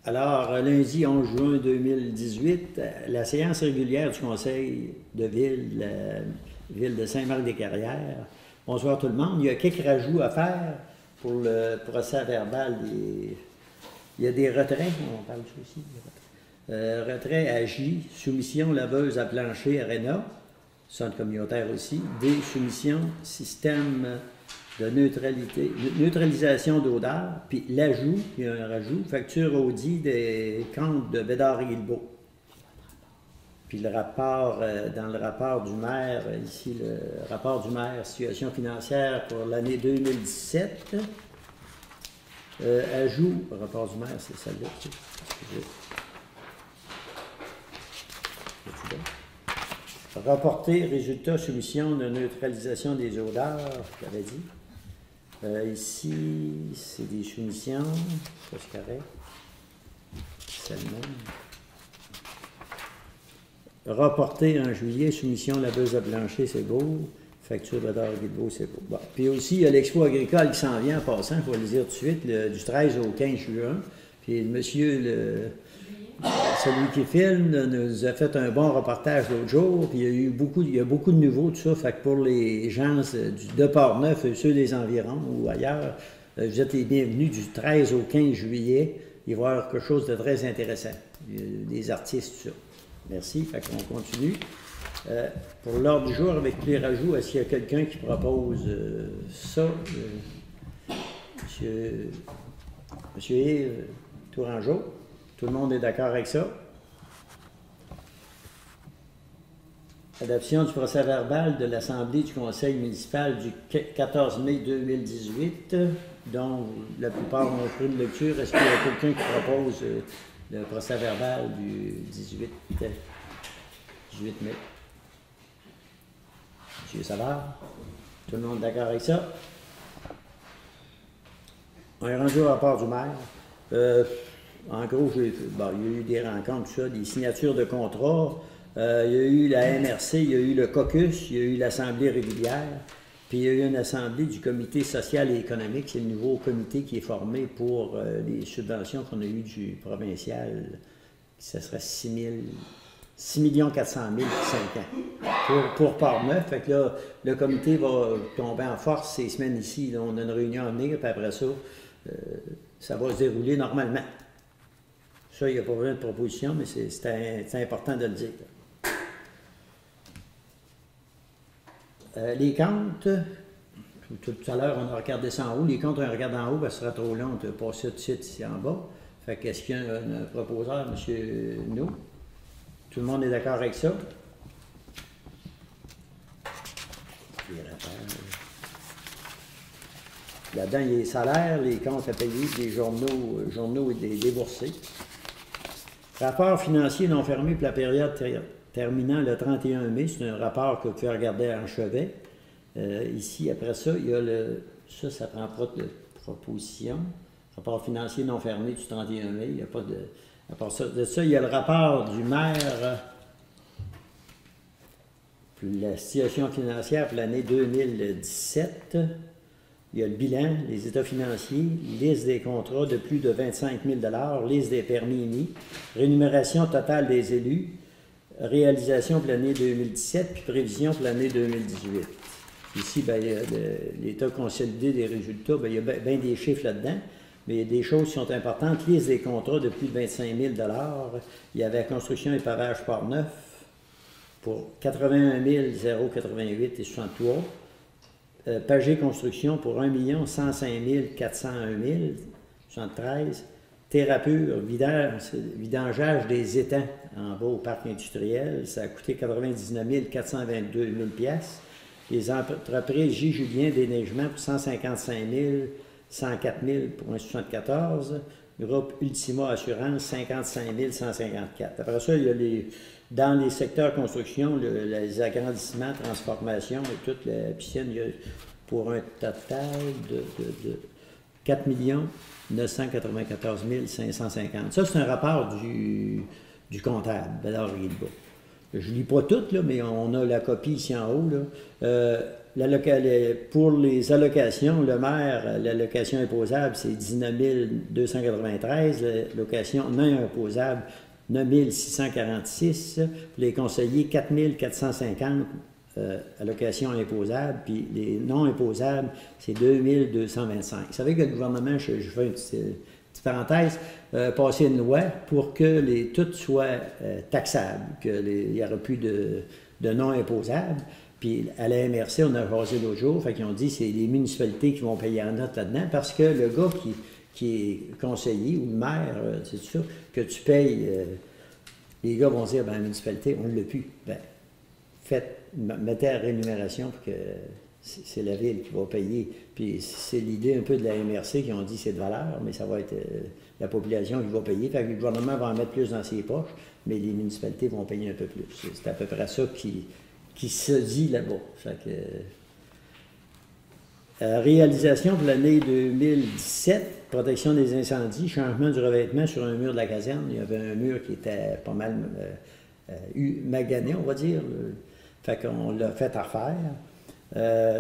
Alors, lundi 11 juin 2018, la séance régulière du Conseil de ville, la ville de Saint-Marc-des-Carrières. Bonsoir tout le monde. Il y a quelques rajouts à faire pour le procès verbal. Il y a des retraits, on parle de ça aussi. Retrait à J, soumission laveuse à plancher Arena, centre communautaire aussi. D, soumission, système de neutralisation d'odeur, puis l'ajout, il y a un rajout, facture Audi des comptes de Bédard et Guilbeault. Puis le rapport, dans le rapport du maire, ici le rapport du maire, situation financière pour l'année 2017, ajout, rapport du maire, c'est celle-là, rapporter résultat soumission de neutralisation des odeurs, j'avais dit. Ici, c'est des soumissions, ça c'est correct. Celle-même. Rapporter en juillet, soumission laveuse à plancher, c'est beau. Facture Bédard et Guilbeault, c'est beau. Bon. Puis aussi, il y a l'expo agricole qui s'en vient en passant, il faut le dire tout de suite, du 13 au 15 juin. Puis le monsieur, celui qui filme, nous a fait un bon reportage l'autre jour, puis il y a beaucoup de nouveaux, tout ça. Fait que pour les gens de Port-Neuf, ceux des environs ou ailleurs, vous êtes les bienvenus du 13 au 15 juillet. Il va y avoir quelque chose de très intéressant. Des artistes, tout ça. Merci. Fait qu'on continue. Pour l'ordre du jour, avec les rajouts, est-ce qu'il y a quelqu'un qui propose ça? Monsieur Yves Tourangeau? Tout le monde est d'accord avec ça? Adoption du procès verbal de l'Assemblée du Conseil municipal du 14 mai 2018, dont la plupart ont pris une lecture. Est-ce qu'il y a quelqu'un qui propose le procès verbal du 18 mai? Monsieur Savard? Tout le monde est d'accord avec ça? On est rendu au rapport du maire. En gros, il y a eu des rencontres, tout ça, des signatures de contrats. Il y a eu la MRC, il y a eu le caucus, il y a eu l'Assemblée régulière, puis il y a eu une assemblée du comité social et économique. C'est le nouveau comité qui est formé pour les subventions qu'on a eues du provincial. Ce serait 6 400 000 pour 5 ans pour Port-Neuf. Fait que là, le comité va tomber en force ces semaines ici. Là, on a une réunion à venir, puis après ça, ça va se dérouler normalement. Ça, il n'y a pas vraiment de proposition, mais c'est important de le dire. Les comptes, tout à l'heure, on a regardé ça en haut. Les comptes, on regarde en haut, parce que ce sera trop long de passer tout de suite ici en bas. Fait qu'est-ce qu'il y a un proposeur, M. No? Tout le monde est d'accord avec ça? Là-dedans, il y a les salaires, les comptes à payer, les journaux et des déboursés. Rapport financier non fermé pour la période terminant le 31 mai. C'est un rapport que vous pouvez regarder en chevet. Ici, après ça, il y a ça prend pas de proposition. Rapport financier non fermé du 31 mai. Il n'y a pas de... À part ça, il y a le rapport du maire pour la situation financière pour l'année 2017. Il y a le bilan, les états financiers, liste des contrats de plus de 25 000 $, liste des permis émis, rémunération totale des élus, réalisation pour l'année 2017, puis prévision pour l'année 2018. Ici, bien, il y a l'état consolidé des résultats, bien, il y a bien des chiffres là-dedans, mais il y a des choses qui sont importantes. Liste des contrats de plus de 25 000 $. Il y avait la construction et pavage Port-Neuf pour 81 088 et 63. Pagé Construction pour 1 105 401 73. Thérapure, vidangeage des étangs en bas au parc industriel, ça a coûté 99 422 000 pièces. Les entreprises J. Julien Déneigement pour 155 104 000 pour 1,74. Groupe Ultima Assurance, 55 154. Après ça, il y a dans les secteurs construction, les agrandissements, transformation et toute la piscine, il y a pour un total de 4 994 550. Ça, c'est un rapport du comptable, Bédard et Guilbeault. je ne lis pas toutes, là, mais on a la copie ici en haut. Là. Pour les allocations, le maire, l'allocation imposable, c'est 19 293. L'allocation non imposable, 9 646. Pour les conseillers, 4 450 allocations imposables. Puis les non imposables, c'est 2 225. Vous savez que le gouvernement, je fais une petite parenthèse, passer une loi pour que tout soit taxable, qu'il n'y aura plus de non imposables. Puis à la MRC, on a jasé l'autre jour, fait qu'ils ont dit que c'est les municipalités qui vont payer en note là-dedans, parce que le gars qui est conseiller ou le maire, c'est sûr, que tu payes, les gars vont dire, ben la municipalité, on ne l'a plus. Ben, mettez à rémunération pour que c'est la ville qui va payer. Puis c'est l'idée un peu de la MRC qui ont dit c'est de valeur, mais ça va être la population qui va payer. Fait que le gouvernement va en mettre plus dans ses poches, mais les municipalités vont payer un peu plus. C'est à peu près ça qui se dit là-bas. Fait que, réalisation pour l'année 2017, protection des incendies, changement du revêtement sur un mur de la caserne. Il y avait un mur qui était pas mal magané, on va dire. Fait qu'on l'a fait à refaire.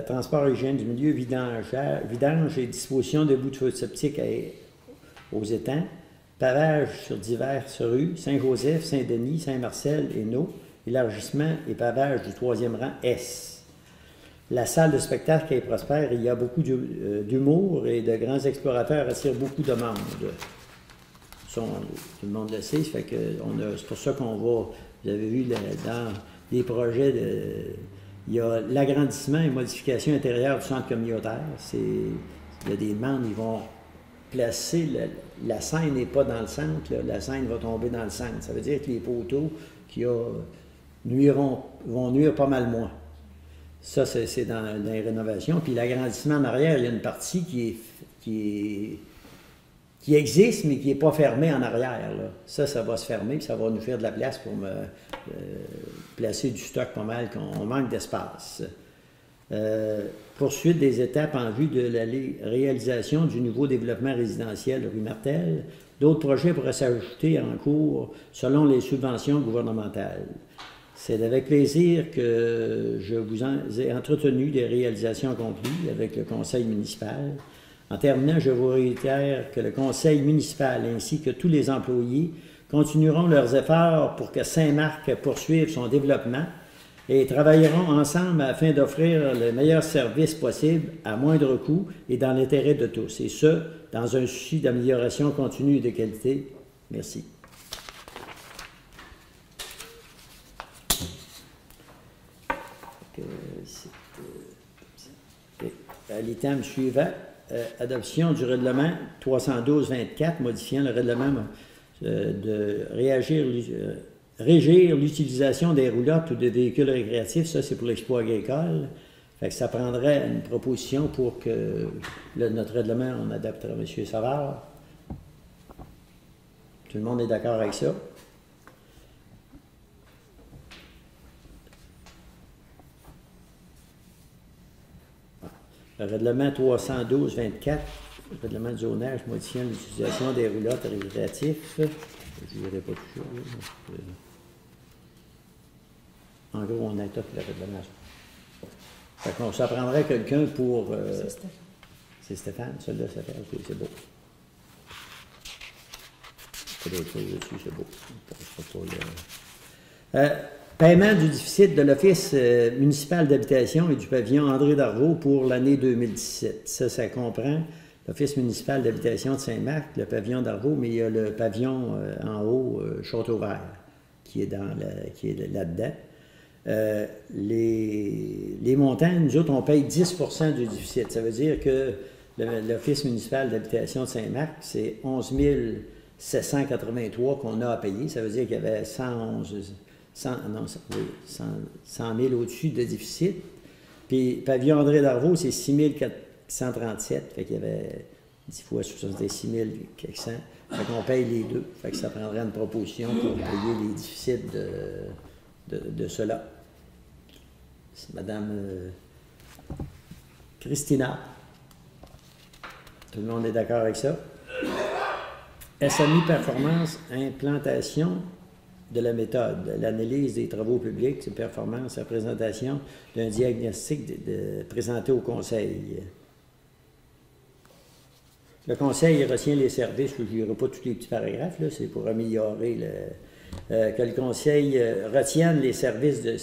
Transport et hygiène du milieu, vidange et disposition de bouts de feu septique aux étangs, pavage sur diverses rues, Saint-Joseph, Saint-Denis, Saint-Marcel et Nau, élargissement et pavage du 3e rang S. La salle de spectacle est prospère, il y a beaucoup d'humour et de grands explorateurs attirent beaucoup de monde. Tout le monde le sait, fait que c'est pour ça qu'on va, vous avez vu dans les projets, il y a l'agrandissement et modification intérieure du centre communautaire. Il y a des demandes, ils vont placer, la scène n'est pas dans le centre, là, la scène va tomber dans le centre. Ça veut dire que les poteaux vont nuire pas mal moins. Ça, c'est dans les rénovations. Puis l'agrandissement en arrière, il y a une partie qui existe, mais qui n'est pas fermée en arrière. Là. Ça va se fermer, puis ça va nous faire de la place pour placer du stock pas mal, qu'on manque d'espace. Poursuite des étapes en vue de la réalisation du nouveau développement résidentiel rue Martel. D'autres projets pourraient s'ajouter en cours selon les subventions gouvernementales. C'est avec plaisir que je vous ai entretenu des réalisations accomplies avec le conseil municipal. En terminant, je vous réitère que le conseil municipal ainsi que tous les employés continueront leurs efforts pour que Saint-Marc poursuive son développement et travailleront ensemble afin d'offrir le meilleur service possible à moindre coût et dans l'intérêt de tous, et ce, dans un souci d'amélioration continue et de qualité. Merci. L'item suivant, adoption du règlement 312-24, modifiant le règlement de régir l'utilisation des roulottes ou des véhicules récréatifs. Ça, c'est pour l'exploit agricole. Fait que ça prendrait une proposition pour que notre règlement, on adapte à M. Savard. Tout le monde est d'accord avec ça? Le règlement 312-24, le règlement de zonage modifiant l'utilisation des roulottes récréatifs. Je ne dirai pas tout ça. En gros, on adopte le règlement. Fait qu'on s'apprendrait quelqu'un pour... C'est Stéphane. C'est Stéphane, celui-là, ça fait. OK, c'est beau. Il y a d'autres choses dessus, c'est beau. Paiement du déficit de l'Office municipal d'habitation et du pavillon André Darvaux pour l'année 2017. Ça comprend l'Office municipal d'habitation de Saint-Marc, le pavillon Darvaux, mais il y a le pavillon en haut, Châteauvert, qui est là-dedans. Les montants, nous autres, on paye 10 % du déficit. Ça veut dire que l'Office municipal d'habitation de Saint-Marc, c'est 11 783 qu'on a à payer. Ça veut dire qu'il y avait 100 000 au-dessus de déficit. Puis pavillon André Darvaux, c'est 6 437. Fait qu'il y avait 10 fois 66 400. Fait qu'on paye les deux. Fait que ça prendrait une proposition pour payer les déficits de cela. C'est Madame Christina. Tout le monde est d'accord avec ça? SMI Performance, implantation de la méthode, l'analyse des travaux publics, performance, la présentation d'un diagnostic présenté au Conseil. Le Conseil retient les services, je n'irai pas tous les petits paragraphes, c'est pour améliorer que le Conseil retienne les services de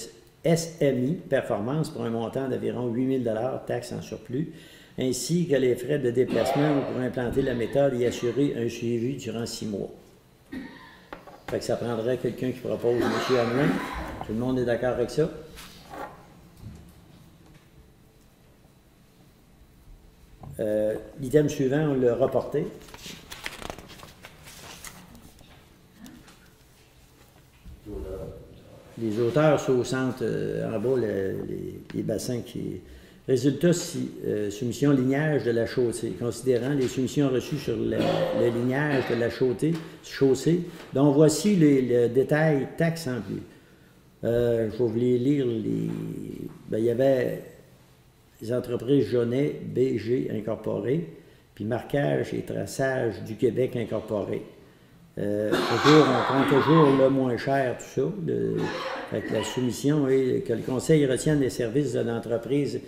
SMI, performance, pour un montant d'environ 8 000 $, taxes en surplus, ainsi que les frais de déplacement pour implanter la méthode et assurer un suivi durant 6 mois. Fait que ça prendrait quelqu'un qui propose M. Hamelin. Tout le monde est d'accord avec ça? L'item suivant, on l'a reporté. Les auteurs sont au centre, en bas, les bassins qui... Résultat, soumission lignage de la chaussée, considérant les soumissions reçues sur le lignage de la chaussée, dont voici le détail taxe en plus. Je vais vous les lire. Il y avait les entreprises Jaunet, BG incorporées, puis Marquage et Traçage du Québec incorporé. On prend toujours le moins cher, tout ça. La soumission est que le Conseil retienne les services de l'entreprise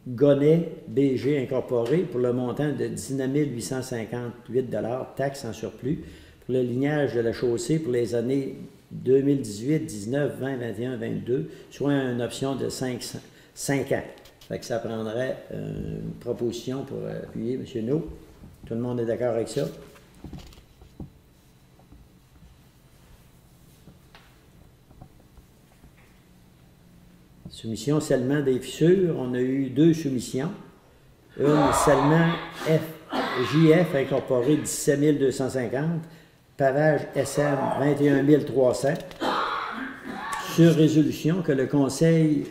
Gonnet BG incorporé pour le montant de 19 858 $, taxes en surplus, pour le lignage de la chaussée pour les années 2018, 19, 20, 21, 22, soit une option de 5 ans. Fait que ça prendrait une proposition pour appuyer M. No. Tout le monde est d'accord avec ça? Soumission scellement des fissures, on a eu 2 soumissions. Une scellement JF incorporé 17 250, pavage SM 21 300. Sur résolution que le Conseil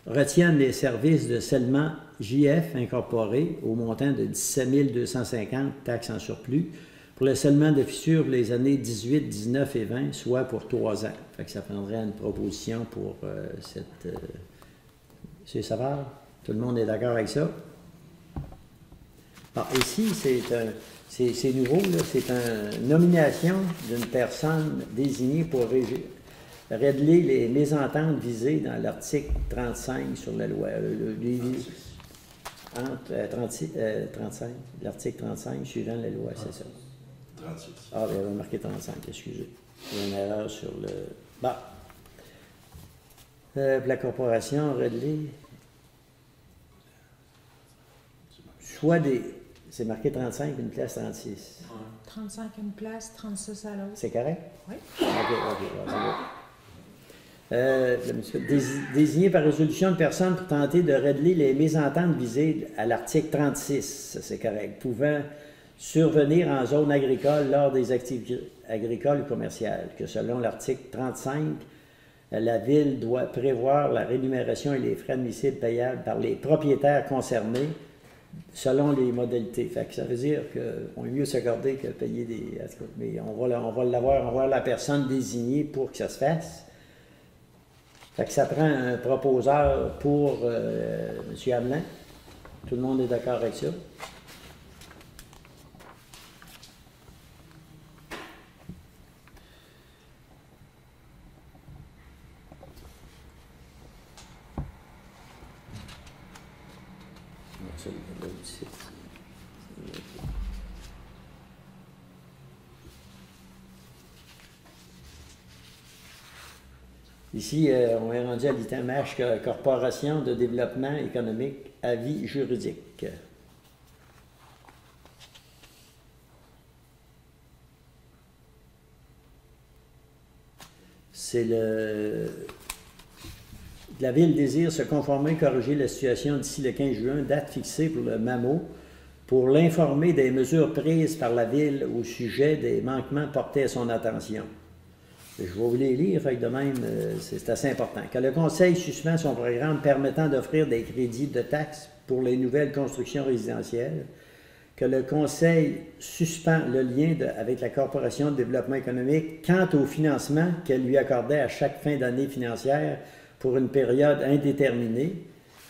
retienne les services de scellement JF incorporé au montant de 17 250, taxes en surplus, pour le scellement de fissures pour les années 18, 19 et 20, soit pour 3 ans. Fait que ça prendrait une proposition pour cette... M. Savard, tout le monde est d'accord avec ça? Bon, ici, c'est nouveau, c'est une nomination d'une personne désignée pour régler les mésententes visées dans l'article 35 sur la loi. L'article 35 suivant la loi, c'est ça? 36. Ah, il avait marqué 35, excusez. Il y a une erreur sur le... Bon. La corporation Redley, soit des... C'est marqué 35, une place 36. 35 une place, 36 à l'autre. C'est correct? Oui. Désigné par résolution de personne pour tenter de régler les mésententes visées à l'article 36, c'est correct, pouvant survenir en zone agricole lors des activités agricoles ou commerciales, que selon l'article 35, la Ville doit prévoir la rémunération et les frais admissibles payables par les propriétaires concernés selon les modalités. Fait que ça veut dire qu'on est mieux s'accorder que payer des... Mais on va avoir la personne désignée pour que ça se fasse. Fait que ça prend un proposeur pour M. Hamelin. Tout le monde est d'accord avec ça? Ici, on est rendu à l'item H, Corporation de développement économique, avis juridique. C'est la Ville désire se conformer et corriger la situation d'ici le 15 juin, date fixée pour le MAMO, pour l'informer des mesures prises par la Ville au sujet des manquements portés à son attention. Je vais vous les lire, fait que de même, c'est assez important. Que le Conseil suspend son programme permettant d'offrir des crédits de taxes pour les nouvelles constructions résidentielles. Que le Conseil suspend le lien avec la Corporation de développement économique quant au financement qu'elle lui accordait à chaque fin d'année financière pour une période indéterminée.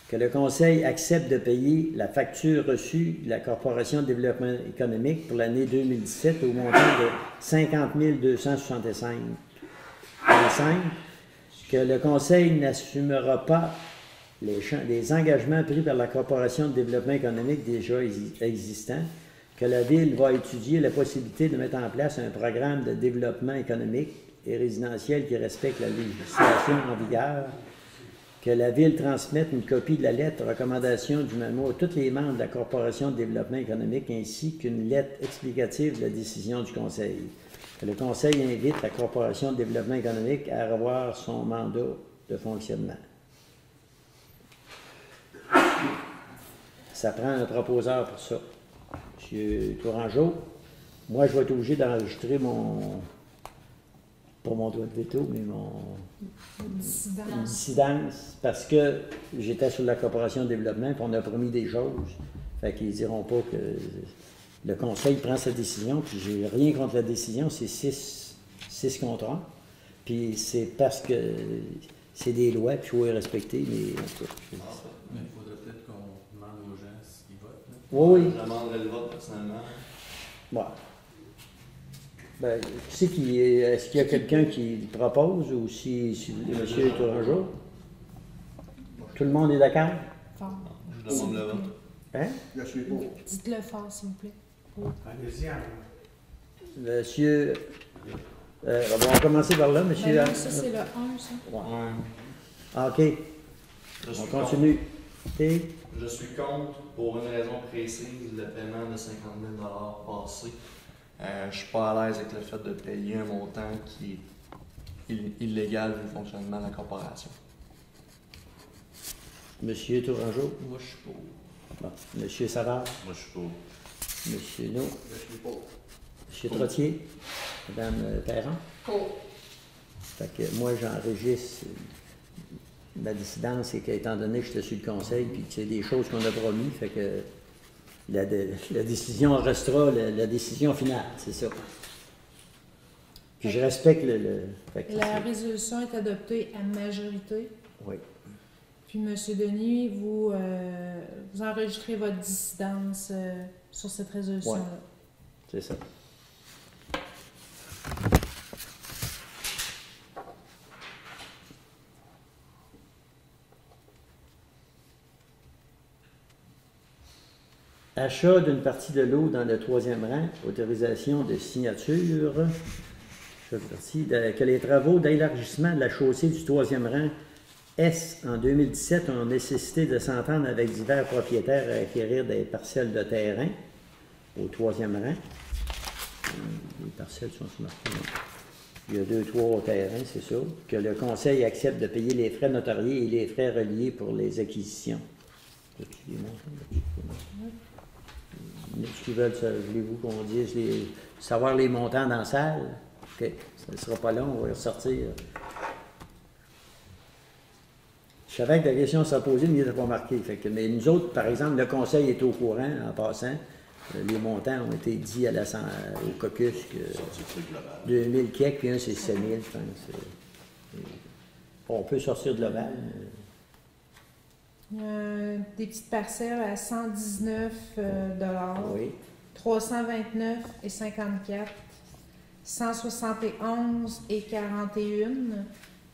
Que le Conseil accepte de payer la facture reçue de la Corporation de développement économique pour l'année 2017 au montant de 50 265 2025, que le Conseil n'assumera pas les engagements pris par la Corporation de développement économique déjà existants, que la Ville va étudier la possibilité de mettre en place un programme de développement économique et résidentiel qui respecte la législation en vigueur, que la Ville transmette une copie de la lettre de recommandation du mémo à tous les membres de la Corporation de développement économique ainsi qu'une lettre explicative de la décision du Conseil. Que le Conseil invite la Corporation de développement économique à revoir son mandat de fonctionnement. Ça prend un proposeur pour ça. M. Tourangeau, moi je vais être obligé d'enregistrer pas mon droit de veto, mais mon dissidence, parce que j'étais sur la Corporation de développement et on a promis des choses. Fait qu'ils diront pas que le Conseil prend sa décision, puis j'ai rien contre la décision, c'est 6 contre 1. Puis c'est parce que c'est des lois, puis il faut les respecter, mais en tout cas, mais il faudrait peut-être qu'on demande aux gens s'ils votent. Là. Oui. Je demanderais le vote personnellement. Ouais. Ben, est-ce qu'il y a quelqu'un qui le propose ou si M. Tourangeau? Tout le monde est d'accord? Fort. Je demande le vote. Hein? Je suis pour. Dites-le fort, s'il vous plaît. Allez-y, Monsieur. On va commencer par là, monsieur. Ben non, ça, c'est le 1, ça. Ouais. Ah, OK. Je suis On continue. OK. Je suis contre, pour une raison précise, le paiement de 50 000 passé. Je suis pas à l'aise avec le fait de payer un montant qui est illégal vu le fonctionnement de la corporation. Monsieur Tourangeau. Moi, je suis pour. Bon. Monsieur Savard. Moi, je suis pour. Monsieur No. Je suis pour. Monsieur Trottier. Madame Perron. Pour. Fait que moi, j'enregistre ma dissidence et qu'étant donné que j'étais sur le conseil puis que c'est des choses qu'on a promis, fait que la décision restera la décision finale, c'est ça. Puis je respecte fait que La résolution est adoptée à majorité. oui. Puis, M. Denis, vous enregistrez votre dissidence sur cette résolution-là. Ouais. C'est ça. Achat d'une partie de l'eau dans le troisième rang, autorisation de signature. Que les travaux d'élargissement de la chaussée du troisième rang S en 2017 ont nécessité de s'entendre avec divers propriétaires à acquérir des parcelles de terrain au troisième rang. Les parcelles sont marquées. Il y a 2-3 terrains, c'est ça. Que le conseil accepte de payer les frais notariés et les frais reliés pour les acquisitions. Ce qu'ils veulent, voulez-vous qu'on dise savoir les montants dans la salle? OK, ça ne sera pas long, on va y ressortir. Je savais que la question sera posée, mais il n'était pas marqué. Mais nous autres, par exemple, le conseil est au courant, en passant. Les montants ont été dits au caucus que 2000 kek, puis un c'est 7000, je pense. On peut sortir de l'ovale. Il y a des petites parcelles à 119 Oui. 329 et 54, 171 et 41.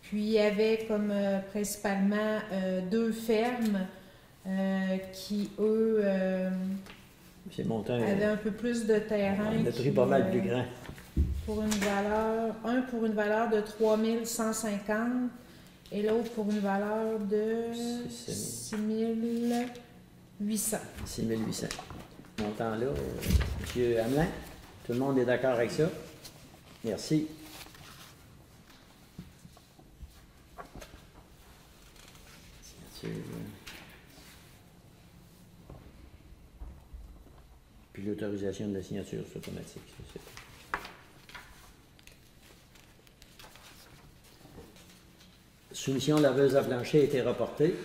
Puis il y avait comme principalement 2 fermes qui, eux, Ces montants, avaient un peu plus de terrain. le prix pas mal plus grand. Pour une valeur, un pour une valeur de 3150 et l'autre pour une valeur de 6800. 6800. Montant-là, M. Hamelin, tout le monde est d'accord avec ça? Merci. Puis l'autorisation de la signature, c'est automatique. Ça, soumission laveuse à plancher a été reportée.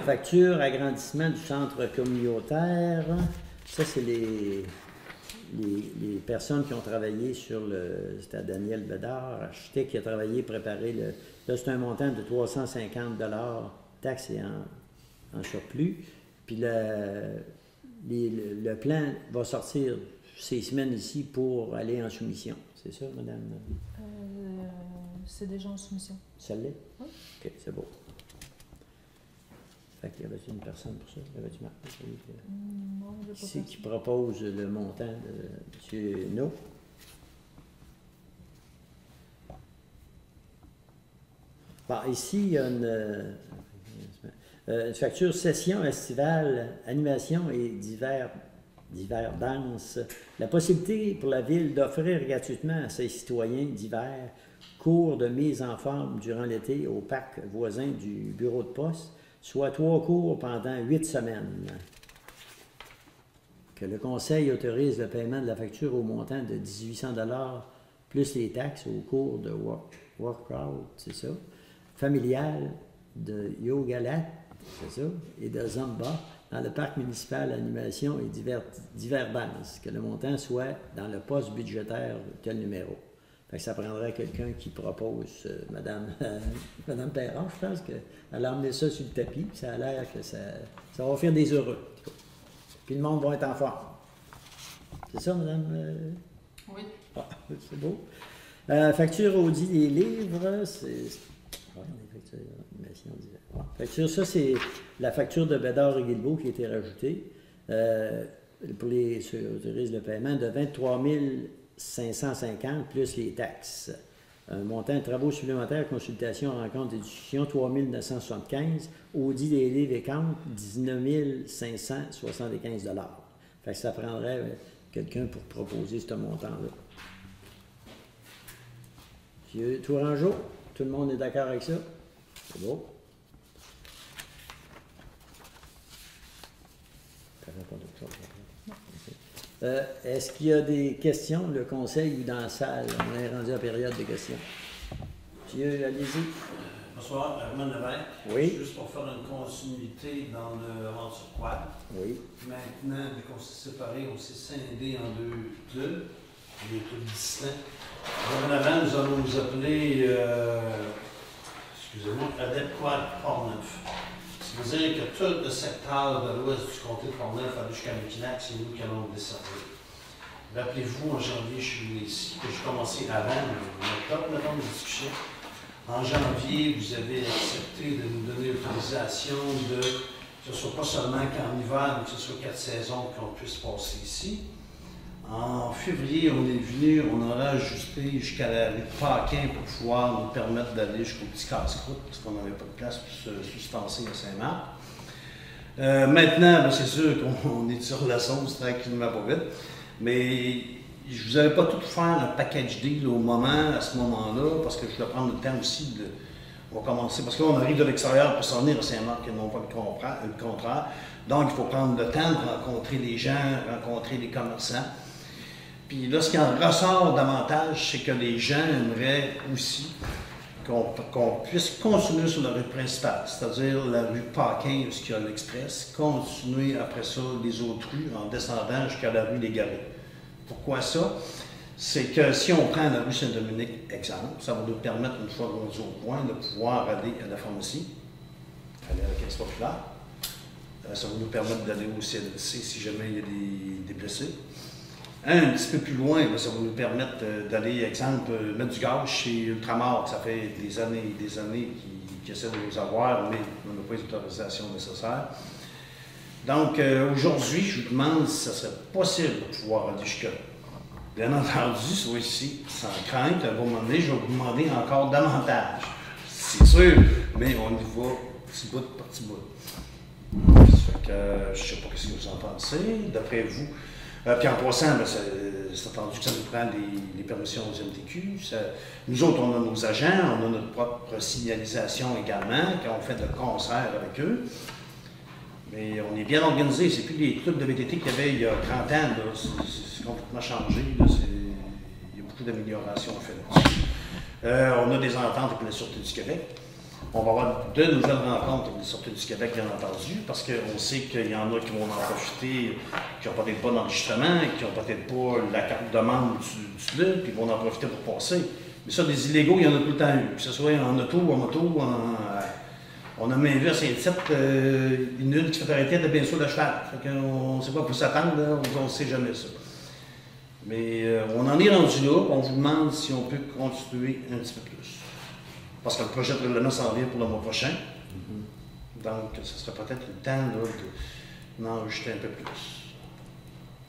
Facture agrandissement du centre communautaire. Ça, c'est les personnes qui ont travaillé sur c'était à Daniel Bédard, architecte qui a travaillé, préparé là, c'est un montant de 350 taxes et en surplus. Puis le plan va sortir ces semaines ici pour aller en soumission. C'est ça, madame? c'est déjà en soumission. Ça l'est? Oui. OK, c'est beau. Fait qu'il y avait une personne pour ça? Il y avait-tu marqué? Non, je ne Qui sais c'est pas. qui propose le montant de M. No? Bon, ici, il y a une facture session estivale, animation et divers danses. La possibilité pour la Ville d'offrir gratuitement à ses citoyens divers cours de mise en forme durant l'été au parc voisin du bureau de poste, soit 3 cours pendant 8 semaines. Que le Conseil autorise le paiement de la facture au montant de 1800 $ plus les taxes au cours de workout, c'est ça, familial de Yogalat, c'est ça, et de Zumba dans le parc municipal animation et divers danses, que le montant soit dans le poste budgétaire de tel numéro. Fait que ça prendrait quelqu'un qui propose, Madame Perron, je pense qu'elle a emmené ça sur le tapis, puis ça a l'air que ça va faire des heureux. Puis le monde va être en forme. C'est ça, Madame? Oui. Ah, c'est beau. Facture Audi des livres, c'est... Ouais, les factures d'animation diverses. Ouais. Facture, ça, c'est la facture de Bédard et Guilbeault qui a été rajoutée. Pour les... Ça autorise le paiement de 23 550 plus les taxes. Un montant de travaux supplémentaires, consultation, rencontres et discussions, 3 975. Audit des livres et comptes, 19 575 $. Fait que ça prendrait quelqu'un pour proposer ce montant-là. Monsieur Tourangeau, tout le monde est d'accord avec ça? C'est beau. Est-ce qu'il y a des questions, le conseil ou dans la salle? On est rendu à la période de questions. Monsieur, allez-y. Bonsoir, Herman Levesque. Oui. Juste pour faire une continuité dans le Aventure Quad. Oui. Maintenant, vu qu'on s'est séparés, on s'est scindé en 2 clubs, des clubs distincts. Dorénavant, nous allons nous appeler, excusez-moi, Adept Quad Port-Neuf. Ça veut dire que tout le secteur de l'ouest du comté de Port-Neuf, aller jusqu'à Mekinac, c'est nous qui allons le desservir. Rappelez-vous, en janvier, je suis venu ici, que j'ai commencé avant, en octobre, mettons, les discussions. En janvier, vous avez accepté de nous donner l'autorisation que ce ne soit pas seulement qu'en hiver, mais que ce soit 4 saisons qu'on puisse passer ici. En février, on est venu, on aura ajusté jusqu'à la rue de Paquin pour pouvoir nous permettre d'aller jusqu'au petit casse-croûte, parce qu'on n'avait pas de place pour se sustancer à Saint-Marc. Maintenant, c'est sûr qu'on est sur la sauce tranquillement pas vite, mais je ne vous avais pas tout faire un package deal à ce moment-là, parce que je voulais prendre le temps aussi de... On va commencer, parce qu'on arrive de l'extérieur pour s'en venir à Saint-Marc et non pas le contraire. Donc, il faut prendre le temps de rencontrer les gens, rencontrer les commerçants. Puis là, ce qui en ressort davantage, c'est que les gens aimeraient aussi qu'on puisse continuer sur la rue principale, c'est-à-dire la rue Paquin, où il y a l'Express, continuer après ça les autres rues en descendant jusqu'à la rue des Garés. Pourquoi ça? C'est que si on prend la rue Saint-Dominique, exemple, ça va nous permettre, une fois rendus au point, de pouvoir aller à la pharmacie, aller à la caisse populaire. Ça va nous permettre d'aller au CLC si jamais il y a des blessés. Un petit peu plus loin, ça va nous permettre d'aller, exemple, mettre du gaz chez Ultramar. Ça fait des années et des années qu'ils essaient de nous avoir, mais on n'a pas les autorisations nécessaires. Donc, aujourd'hui, je vous demande si ça serait possible de pouvoir aller jusque-là. Bien entendu, soit ici, sans crainte, à un moment donné, je vais vous demander encore davantage. C'est sûr, mais on y va petit bout par petit bout. Ça fait que, je ne sais pas ce que vous en pensez, d'après vous. Puis en passant, c'est attendu que ça nous prend les permissions aux MTQ. Nous autres, on a nos agents, on a notre propre signalisation également, quand on fait de concert avec eux. Mais on est bien organisé. C'est plus les clubs de VTT qu'il y avait il y a 30 ans. C'est complètement changé. Il y a beaucoup d'améliorations à faire là-dessus. On a des ententes avec la Sûreté du Québec. On va avoir de nouvelles rencontres avec la Sûreté du Québec, bien entendu, parce qu'on sait qu'il y en a qui vont en profiter, qui n'ont peut-être pas d'enregistrement, qui n'ont peut-être pas la carte de membre du club, puis ils vont en profiter pour passer. Mais ça, des illégaux, il y en a tout le temps eu. Que ce soit en auto, en moto, on a même vu à Saint-Tite une qui fait arrêter de bien sûr le cheval. On ne sait pas pour s'attendre, on ne sait jamais ça. Mais on en est rendu là, on vous demande si on peut continuer un petit peu plus. parce que le projet de règlement s'en vient pour le mois prochain. Donc, ce serait peut-être le temps d'en ajouter un peu plus.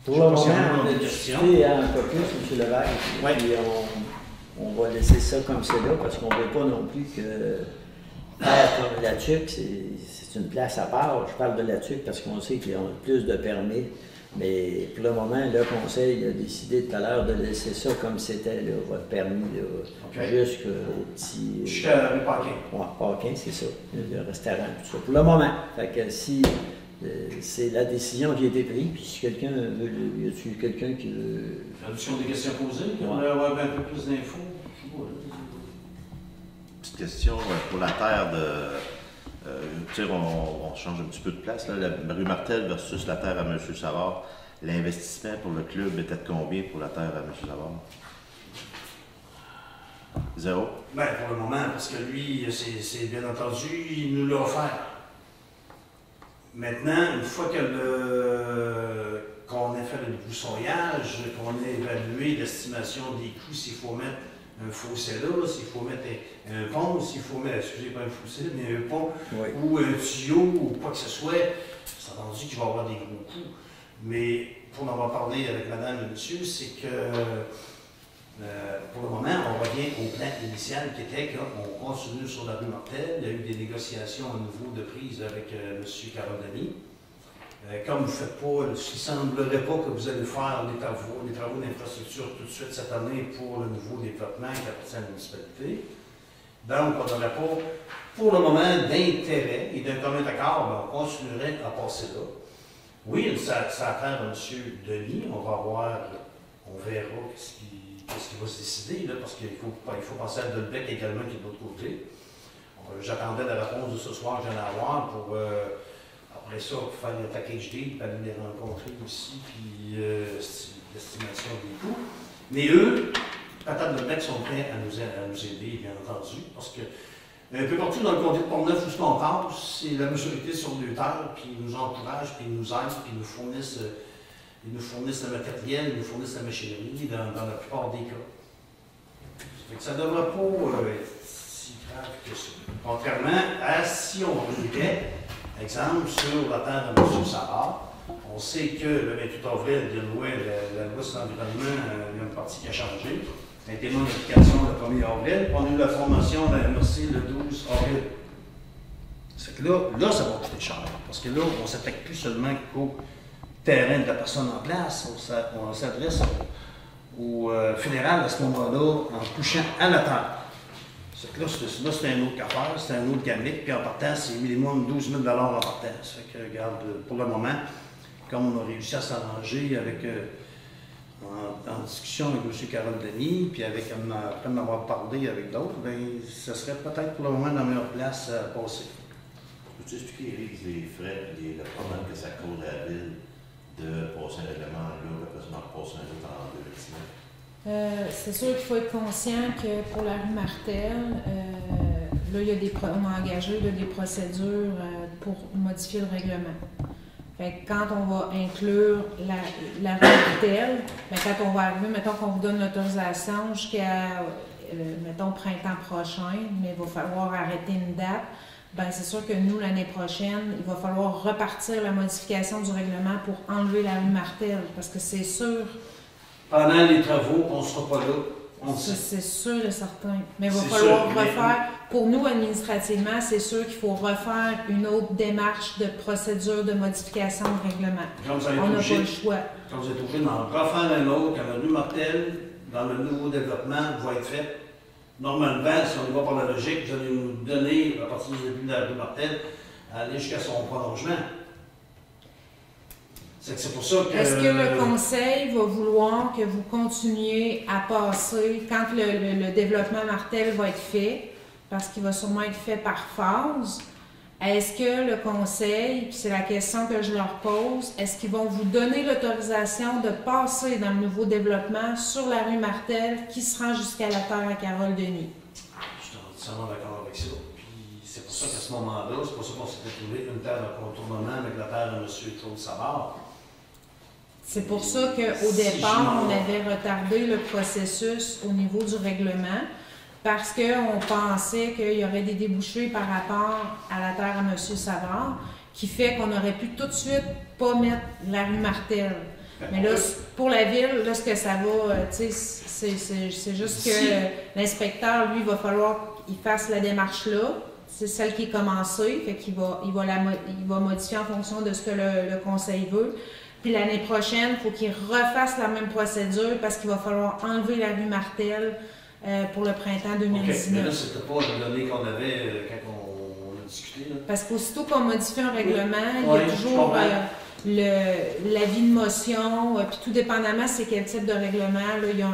Pour Je le sais pas s'il y en a moment, on a des discuté questions. un peu plus, M. Levesque, Ouais. puis on va laisser ça comme c'est là, parce qu'on ne veut pas non plus que faire comme la TUC, c'est une place à part. Je parle de la TUC parce qu'on sait qu'ils ont plus de permis, mais pour le moment, le Conseil a décidé tout à l'heure de laisser ça comme c'était, là, votre permis, là, OK. jusqu'au petit... Jusqu'à le parking. Ouais, parking, c'est ça, le restaurant, tout ça. Pour le moment, fait que si c'est la décision qui a été prise, puis si quelqu'un veut, y a-t-il quelqu'un qui veut... Traduction des questions posées, qui Ouais. aimerait avoir un peu plus d'infos. Je sais pas, là. Petite question pour la terre de. Tu sais, on change un petit peu de place. Là, la rue Martel versus la terre à M. Savard. L'investissement pour le club était de combien pour la terre à M. Savard? 0? Ben, pour le moment, parce que lui, c'est bien entendu, il nous l'a offert. Maintenant, une fois qu'on a fait le broussaillage, qu'on a évalué l'estimation des coûts, s'il faut mettre un fossé là, s'il faut mettre un pont, s'il faut mettre, excusez pas un fossé, mais un pont, Oui. ou un tuyau, ou quoi que ce soit, c'est entendu qu'il va y avoir des gros coûts. Mais pour en avoir parlé avec madame et monsieur, c'est que pour le moment, on revient au plan initial qui était qu'on continue sur la rue Martel. Il y a eu des négociations au niveau de prise avec M. Carodani. Comme vous ne faites pas, il ne semblerait pas que vous allez faire les travaux d'infrastructure tout de suite cette année pour le nouveau développement qui appartient à la municipalité. Donc, on n'aurait pas, pour le moment, d'intérêt et d'un commun accord, ben, on continuerait à passer là. Oui, ça a affaire à M. Denis. On va voir, on verra qu'est-ce qui va se décider, là, parce qu'il faut penser à Dolbec également qui est de l'autre côté. J'attendais la réponse de ce soir que j'allais avoir pour, après ça, faire le package deal, puis aller les rencontrer aussi, puis l'estimation des coûts. Mais eux, Patate Dolbec sont prêts à nous aider, bien entendu, parce que un peu partout dans le comté de Portneuf où ce qu'on passe, c'est la majorité sur deux terres, puis ils nous encouragent, puis ils nous aident, puis ils nous fournissent le matériel, ils nous fournissent la machinerie dans la plupart des cas. Ça ne devrait pas être si grave que ça. Contrairement à si on regardait, exemple, sur la terre de M. Savard, on sait que le 28 avril, la loi sur l'environnement, il y a une partie qui a changé. Ça a été mis en application le 1er avril, puis on a eu la formation de la MRC le 12 avril. C'est que là, ça va coûter cher. Parce que là, on ne s'attaque plus seulement qu'au terrain de la personne en place, on s'adresse au fédéral à ce moment-là en touchant à la terre. C'est que là, c'est un autre affaire, c'est un autre gamique, puis en partant, c'est minimum 12 000 en partant. Ça fait que, regarde, pour le moment, comme on a réussi à s'arranger avec, en discussion avec M. Carole Denis, puis après m'avoir parlé avec d'autres, bien, ce serait peut-être pour le moment la meilleure place à passer. Peux-tu expliquer, Eric, les frais et le problème que ça cause à la ville de passer un règlement là, après ça, d'en passer un autre en 2019? C'est sûr qu'il faut être conscient que pour la rue Martel, là, on a engagé là, des procédures pour modifier le règlement. Fait que quand on va inclure la rue Martel, ben, quand on va arriver, mettons qu'on vous donne l'autorisation jusqu'à, mettons, printemps prochain, mais il va falloir arrêter une date, ben, c'est sûr que nous, l'année prochaine, il va falloir repartir la modification du règlement pour enlever la rue Martel, parce que c'est sûr. Pendant les travaux, on ne sera pas là. On sait. C'est sûr et certain. Mais il va C'est falloir sûr, mais- refaire, pour nous administrativement, c'est sûr qu'il faut refaire une autre démarche de procédure de modification de règlement. Quand vous allez On n'a pas le obligé, choix. quand vous êtes obligé d'en refaire un autre, quand la rue Martel, dans le nouveau développement, va être faite, normalement, si on y va par la logique, vous allez nous donner, à partir du début de la rue Martel, à aller jusqu'à son prolongement. C'est pour ça que... Est-ce que le conseil va vouloir que vous continuiez à passer, quand le développement Martel va être fait, parce qu'il va sûrement être fait par phase, est-ce que le conseil, puis c'est la question que je leur pose, est-ce qu'ils vont vous donner l'autorisation de passer dans le nouveau développement sur la rue Martel qui se rend jusqu'à la terre à Carole Denis? Je suis entièrement d'accord avec ça. Puis c'est pour ça qu'à ce moment-là, c'est pour ça qu'on s'était trouvé une terre de contournement avec la terre de M. Claude Savard. C'est pour ça qu'au Si départ, je on m'en- avait retardé le processus au niveau du règlement. parce qu'on pensait qu'il y aurait des débouchés par rapport à la terre à M. Savard, qui fait qu'on aurait pu tout de suite pas mettre la rue Martel. Mais là, pour la ville, là, ce que ça va, tu sais, c'est juste que l'inspecteur, lui, il va falloir qu'il fasse la démarche là. C'est celle qui est commencée, fait qu'il il va modifier en fonction de ce que le conseil veut. Puis l'année prochaine, il faut qu'il refasse la même procédure parce qu'il va falloir enlever la rue Martel pour le printemps 2019. OK, mais là, c'était pas la donnée qu'on avait quand on a discuté. Là. Parce qu'aussitôt qu'on modifie un règlement, il y Oui, a je toujours comprends. l'avis de motion, puis tout dépendamment c'est quel type de règlement, là, il y a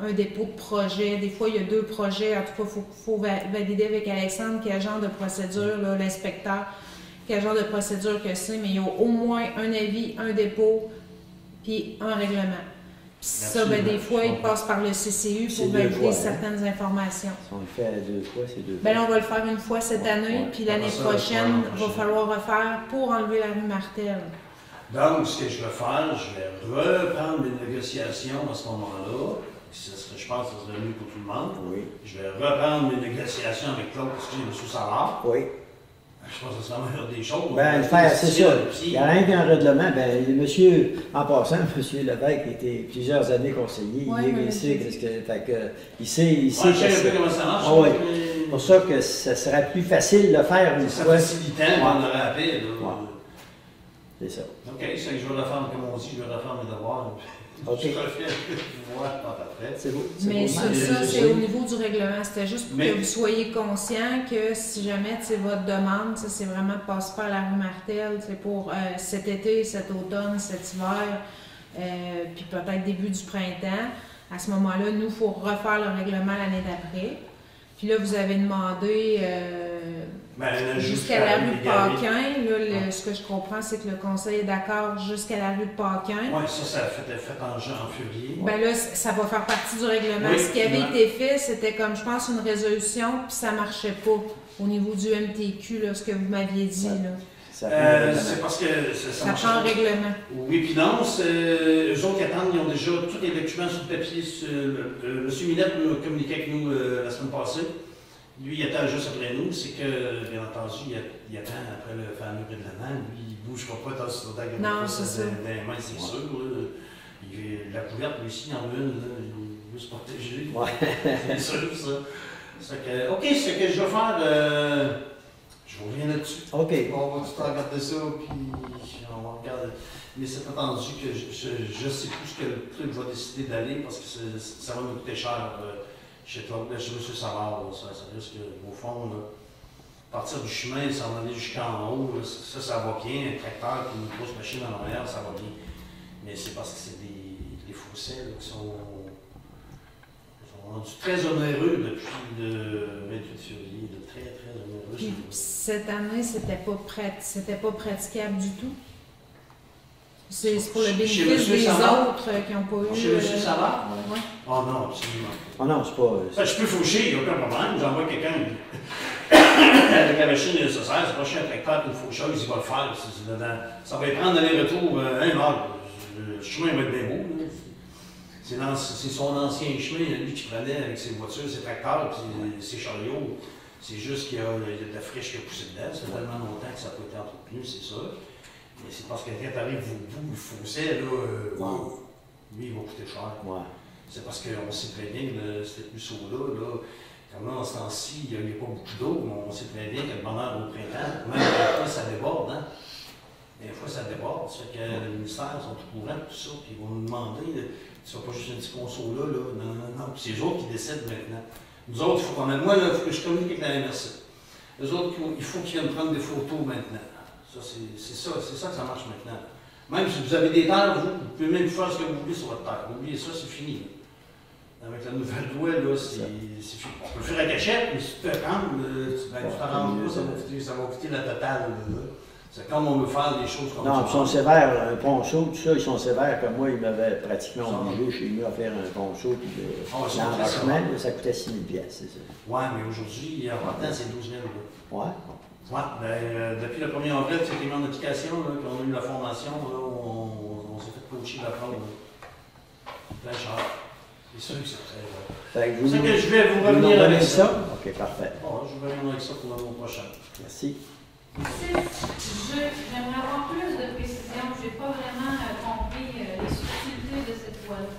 un dépôt de projet, des fois il y a 2 projets, en tout cas il faut valider avec Alexandre quel genre de procédure, là, l'inspecteur, quel genre de procédure que c'est, mais il y a au moins un avis, un dépôt, puis un règlement. Puis ça, ben, des fois, il passe par le CCU C'est pour 2 valider fois, hein? certaines informations. Si on le fait 2 fois, c'est 2 fois. Ben là, on va le faire une fois cette année, Ouais. puis l'année Après ça, prochaine, l'année il va prochaine. falloir refaire pour enlever la rue Martel. Donc, ce que je vais faire, je vais reprendre les négociations à ce moment-là. Je pense que ce serait mieux pour tout le monde. Oui. Je vais reprendre mes négociations avec Claude, parce que j'ai M. Savard. Oui. Je pense que c'est la meilleure des choses. Ben, le faire, c'est ça. Il n'y a rien qu'un règlement. Ben, monsieur, en passant, monsieur Lévesque était plusieurs années conseiller. Ouais, il ouais, sait c'est qu'est-ce que. Fait que, il sait Je sais que un peu comment ça marche. Ah ouais. mais c'est pour ça que ça serait plus facile de le faire une ça fois. facilitant qu'on aurait appelé. Là. Ouais. C'est ça. OK, c'est que je vais refaire, comme on dit, je vais refaire mes devoirs. OK. Je refais voilà, pas après. C'est beau. c'est Mais beau. ça, c'est au niveau du règlement. C'était juste pour Mais- que vous soyez conscient que si jamais c'est votre demande, ça, c'est vraiment de passer par la rue Martel, c'est pour cet été, cet automne, cet hiver, puis peut-être début du printemps. À ce moment-là, nous, il faut refaire le règlement l'année d'après. Puis là, vous avez demandé Ben, jusqu'à la rue Paquin. Paquin. Là, ce que je comprends, c'est que le conseil est d'accord jusqu'à la rue Paquin. Oui, ça a fait en février. Ben là, ça va faire partie du règlement. Oui, Ce qui avait effectivement. été fait, c'était comme, je pense, une résolution, puis ça marchait pas au niveau du MTQ, là, ce que vous m'aviez dit. Là. Ça prend un règlement. C'est parce que ça Ça marche prend un pas. règlement. Oui, puis non, eux autres qui attendent, ils ont déjà tous les documents sur le papier. M. Minette nous a communiqué avec nous la semaine passée. Lui, il attend juste après nous. C'est que, bien entendu, il attend après le fameux prix de l'année. Lui, il ne bougera pas tant sur le Non, c'est ça. dans les mains, c'est sûr. Là. La couverte, lui aussi, il en veut une. Là. Il veut se protéger. Ouais. C'est sûr, ça. OK, ce que je vais faire, je reviens là-dessus. OK. On va tout regarder ça, puis on va regarder. Mais c'est attendu que je sais plus ce que le truc va décider d'aller parce que ça va me coûter cher chez Claude, chez M. Savard. Là. Ça risque, au fond, là, partir du chemin, ça va aller jusqu'en haut. Là, ça va bien. Un tracteur puis une grosse machine en arrière, ça va bien. Mais c'est parce que c'est des fossés là, qui sont rendus très onéreux depuis le 28 février. De très, très onéreux. Puis cette année, c'était pas praticable du tout. C'est pour le Chez bénéfice Monsieur des Savard? autre qui n'ont pas eu. Chez M. Savard? Ouais. Oh non, absolument. Oh non, c'est pas. Ben, je peux faucher, il n'y a aucun problème. J'envoie quelqu'un avec la machine nécessaire, c'est pas chez un tracteur une faucheuse, il va le faire. Ça va y prendre aller-retour 1 heure. Le chemin va être bien beau. là. C'est son ancien chemin, lui, qui prenait avec ses voitures, ses tracteurs, puis ses chariots. C'est juste qu'il y a de la friche qui a poussé dedans. Ça fait tellement longtemps que ça n'a pas été entretenu, c'est ça. Mais c'est parce que quand tu arrives au bout du fossé, là, lui, il va coûter cher. Ouais. C'est parce qu'on sait très bien que cet ruisseau-là, comme là, en ce temps-ci, il n'y a pas beaucoup d'eau, mais on sait très bien que le bonheur au printemps, même des fois, ça déborde. Hein? Des fois, ça déborde. Ça fait que le ministère sont au courant de tout ça, puis ils vont nous demander, tu ne fais pas juste un petit conso là, non. Puis c'est eux autres qui décident maintenant. Nous autres, il faut quand même, moi, il faut que je communique avec la MRC. Eux autres, il faut qu'ils viennent prendre des photos maintenant. Ça, c'est ça que ça marche maintenant. Même si vous avez des terres, vous pouvez même faire ce que vous voulez sur votre terre. Oubliez ça, c'est fini. Là. Avec la nouvelle loi, là, c'est fini. On peut le faire à cachette, mais si tu peux prendre, tu t'arranges pas, ça va coûter la totale. Là. C'est comme on veut faire des choses comme ça. Non, ils sont sévères. Un ponceau, tout ça, ils sont sévères. Comme moi, ils m'avaient pratiquement obligé chez nous à faire un ponceau. Puis l'enracinement, ça coûtait 6 000 $, c'est ça. Oui, mais aujourd'hui, en partant, c'est 12 000 $. Ouais. Oui, depuis le 1er avril, c'est mis en application, là, qu'on a eu la formation, là, on s'est fait coacher la prendre. Plein cher. C'est sûr que c'est très vrai. Fait que C'est ça que je vais vous nous revenir revenez avec ça. OK, parfait. Bon, je vais revenir avec ça pour le mois prochain. Merci. J'aimerais avoir plus de précision. Je n'ai pas vraiment compris les subtilités de cette loi-là.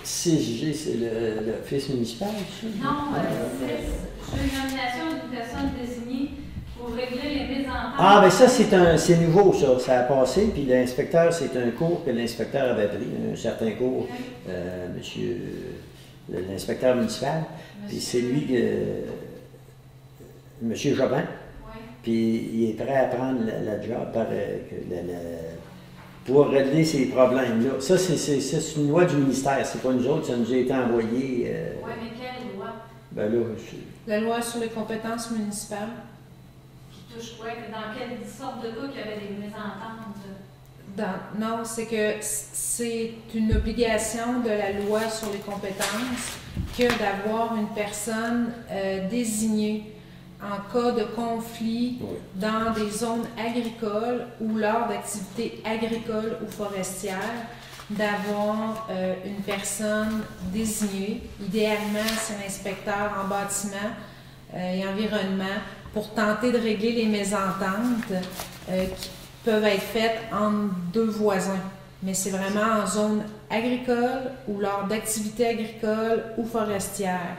CJ, c'est l'office municipal, ça? Non, c'est une nomination d'une personne désignée pour régler les mésententes. Ah, ben ça, c'est nouveau, ça. Ça a passé, puis l'inspecteur, c'est un cours que l'inspecteur avait pris, un certain cours, l'inspecteur municipal. Puis c'est lui, monsieur Jobin. Oui. Puis il est prêt à prendre la job pour régler ces problèmes-là. Ça, c'est une loi du ministère, c'est pas nous autres, ça nous a été envoyé. Oui, mais quelle loi? Ben là, La loi sur les compétences municipales. Qui touche quoi? Dans quelle sorte de cas qu'il y avait des mésententes? Non, c'est que c'est une obligation de la loi sur les compétences que d'avoir une personne désignée en cas de conflit dans des zones agricoles ou lors d'activités agricoles ou forestières, d'avoir une personne désignée, idéalement c'est l'inspecteur en bâtiment et environnement, pour tenter de régler les mésententes qui peuvent être faites entre deux voisins. Mais c'est vraiment en zone agricole ou lors d'activités agricoles ou forestières.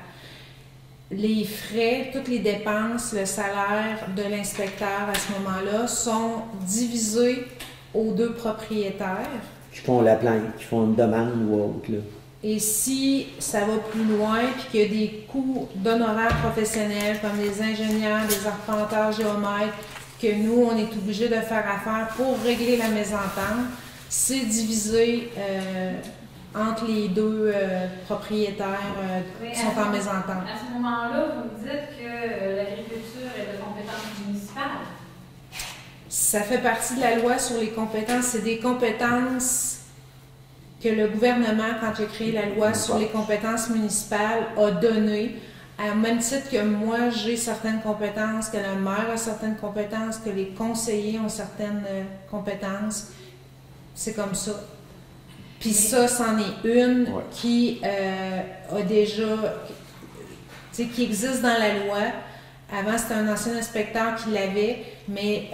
Les frais, toutes les dépenses, le salaire de l'inspecteur à ce moment-là sont divisés aux deux propriétaires. qui font la plainte, qui font une demande ou autre, là. Et si ça va plus loin, puis qu'il y a des coûts d'honoraires professionnels comme des ingénieurs, des arpenteurs, géomètres, que nous, on est obligé de faire affaire pour régler la mésentente, c'est divisé entre les deux propriétaires qui sont en mésentente. À ce moment-là, vous me dites que l'agriculture est de compétence municipale. Ça fait partie de la loi sur les compétences. C'est des compétences que le gouvernement, quand il a créé la loi sur les compétences municipales, a données. Au même titre que moi, j'ai certaines compétences, que le maire a certaines compétences, que les conseillers ont certaines compétences. C'est comme ça. Puis ça, c'en est une qui a déjà, tu sais, qui existe dans la loi. Avant, c'était un ancien inspecteur qui l'avait, mais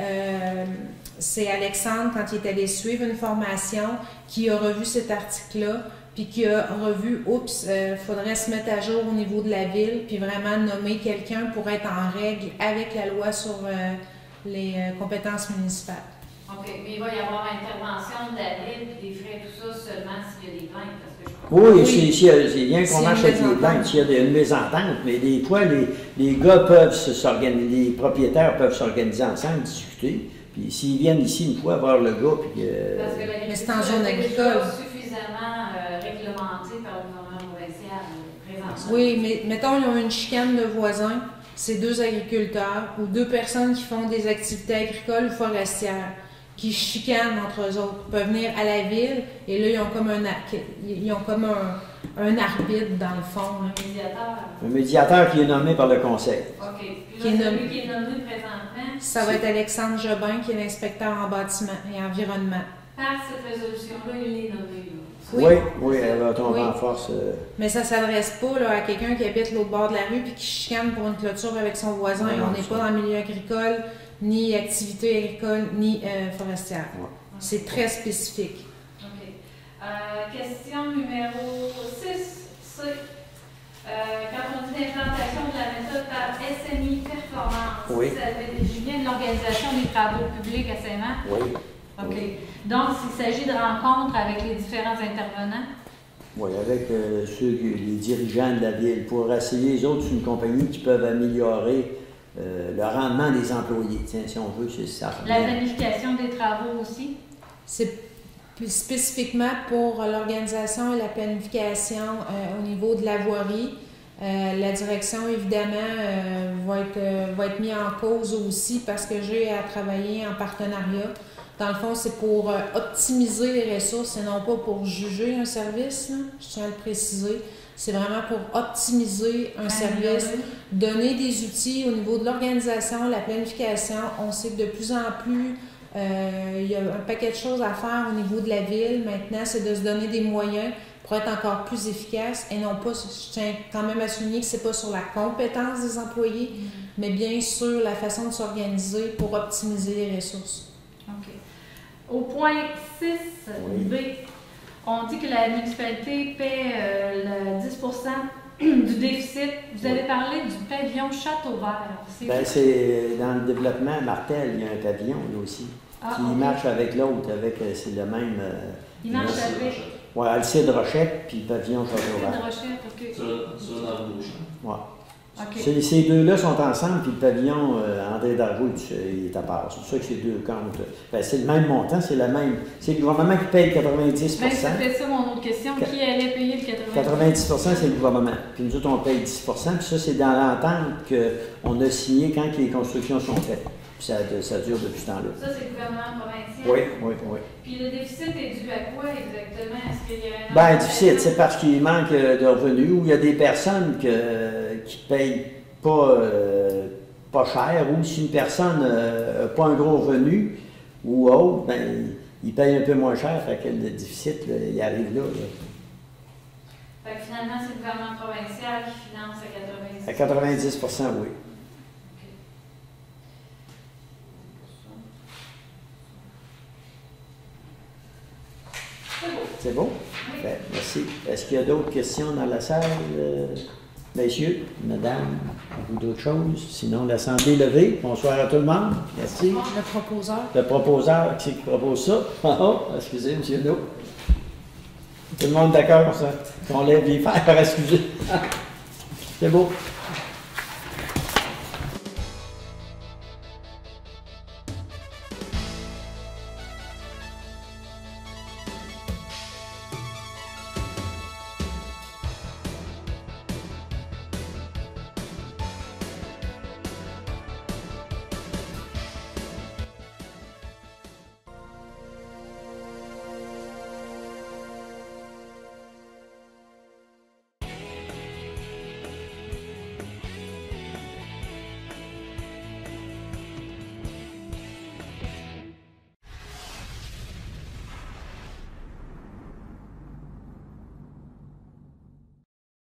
c'est Alexandre, quand il est allé suivre une formation, qui a revu cet article-là, puis qui a revu, oups, faudrait se mettre à jour au niveau de la ville, puis vraiment nommer quelqu'un pour être en règle avec la loi sur les compétences municipales. OK, mais il va y avoir intervention de la ville puis des frais, tout ça, seulement s'il y a des plaintes, parce que je Oui, c'est bien qu'on marche avec les mésentente. plaintes, s'il y a une mésentente, mais des fois, les gars peuvent s'organiser, les propriétaires peuvent s'organiser ensemble, discuter, puis s'ils viennent ici une fois voir le gars, puis parce que Mais c'est en l'agriculture zone est déjà agricole. suffisamment réglementée par le gouvernement provincial présentement. Oui, mais mettons, ils ont une chicane de voisins, c'est deux agriculteurs ou deux personnes qui font des activités agricoles ou forestières, qui chicanent entre eux autres, peuvent venir à la ville et là, ils ont comme un arbitre dans le fond. Là. Un médiateur. un médiateur qui est nommé par le conseil. OK. Puis Qui est là, nommé. celui qui est nommé présentement, Ça va être Alexandre Jobin, qui est l'inspecteur en bâtiment et environnement. par cette résolution-là, il est nommé. Là. Oui, elle va tomber Oui. en force. Mais ça ne s'adresse pas là, à quelqu'un qui habite l'autre bord de la rue et qui chicane pour une clôture avec son voisin. Non, On n'est ça. pas dans le milieu agricole, ni activité agricole, ni forestière. Ouais. C'est très spécifique. OK. Question numéro 6. Quand on dit l'implantation de la méthode par SMI Performance, Oui. je viens de l'organisation des travaux publics à Saint-Marc. Oui. OK. Oui. Donc, il s'agit de rencontres avec les différents intervenants. Oui, avec les dirigeants de la ville, pour essayer, les autres, c'est une compagnie qui peuvent améliorer le rendement des employés. Tiens, si on veut, c'est ça. La planification des travaux aussi. C'est plus spécifiquement pour l'organisation et la planification au niveau de la voirie. La direction, évidemment, va être mise en cause aussi parce que j'ai à travailler en partenariat. Dans le fond, c'est pour optimiser les ressources et non pas pour juger un service, là. Je tiens à le préciser. C'est vraiment pour optimiser un service, donner des outils au niveau de l'organisation, la planification. On sait que de plus en plus, il y a un paquet de choses à faire au niveau de la ville. Maintenant, c'est de se donner des moyens pour être encore plus efficace et non pas, je tiens quand même à souligner que c'est pas sur la compétence des employés, mais bien sur la façon de s'organiser pour optimiser les ressources. OK. Au point 6B, on dit que la municipalité paie le 10% du déficit. Vous avez parlé du pavillon Châteauvert. Ben, c'est dans le développement à Martel, il y a un pavillon là aussi. Qui marche avec l'autre, c'est le même. Il marche avec. Oui, Alcide Rochette, puis pavillon Châteauvert. Alcide Rochette, OK. Ça, dans le bouche. Ouais. OK. Ces deux-là sont ensemble, puis le pavillon André Darvaux, il est à part. C'est pour ça que ces deux comptes. Ben, c'est le même montant, c'est le même. C'est le gouvernement qui paye 90 Ben, c'était ça mon autre question. Qui allait payer le 90 c'est le gouvernement. Puis nous autres, on paye 10 puis ça, c'est dans l'entente qu'on a signé quand les constructions sont faites. Puis ça dure depuis ce temps-là. Ça, c'est le gouvernement provincial? Oui. Puis le déficit est dû à quoi exactement? Est-ce qu'il y a un... Ben, déficit, c'est parce qu'il manque de revenus ou il y a des personnes qui ne payent pas cher, ou si une personne n'a pas un gros revenu ou autre, ben, il paye un peu moins cher, fait que le déficit, là, il arrive là. Fait que finalement, c'est le gouvernement provincial qui finance à 90%. À 90 oui. C'est bon? Oui. Fait, merci. Est-ce qu'il y a d'autres questions dans la salle, messieurs, madame, ou d'autres choses? Sinon, l'Assemblée est levée. Bonsoir à tout le monde. Merci. Le proposeur. Le proposeur, qui propose ça? Excusez, M. No. Tout le monde d'accord pour ça? Qu'on lève les fers, excusez. C'est beau.